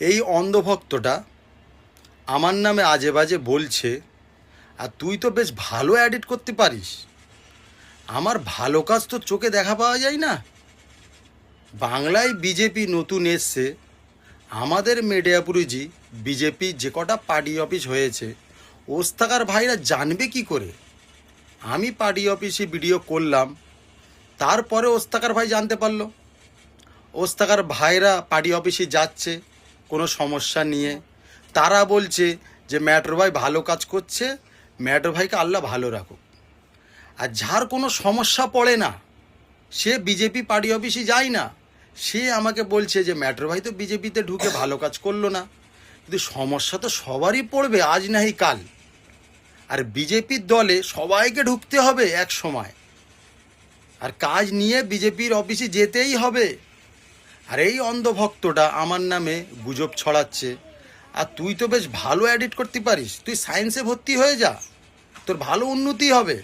এই অন্ধভক্তটা আমার নামে আজে বাজে বলছে, আর তুই তো বেশ ভালো এডিট করতে পারিস। আমার ভালো কাজ তো চোখে দেখা পাওয়া যায় না। বাংলায় বিজেপি নতুন এসছে, আমাদের মিডিয়াপুরুজি বিজেপি যে কটা পার্টি অফিস হয়েছে ওস্তাকার ভাইরা জানবে কি করে? আমি পার্টি অফিসে ভিডিও করলাম, তারপরে ওস্তাকার ভাই জানতে পারলো। ওস্তাকার ভাইরা পার্টি অফিসে যাচ্ছে কোনো সমস্যা নিয়ে, তারা বলছে যে ম্যাটর ভাই ভালো কাজ করছে, ম্যাটর ভাইকে আল্লাহ ভালো রাখুক। আর যার কোনো সমস্যা পড়ে না, সে বিজেপি পার্টি অফিসে যায় না, সে আমাকে বলছে যে ম্যাটর ভাই তো বিজেপিতে ঢুকে ভালো কাজ করলো না। কিন্তু সমস্যা তো সবারই পড়বে, আজ নাহি কাল। আর বিজেপির দলে সবাইকে ঢুকতে হবে এক সময়, আর কাজ নিয়ে বিজেপির অফিসে যেতেই হবে। আর এই অন্ধভক্তটা আমার নামে গুজব ছড়াচ্ছে। আর তুই তো বেশ ভালো এডিট করতে পারিস, তুই সায়েন্সে ভর্তি হয়ে যা, তোর ভালো উন্নতি হবে।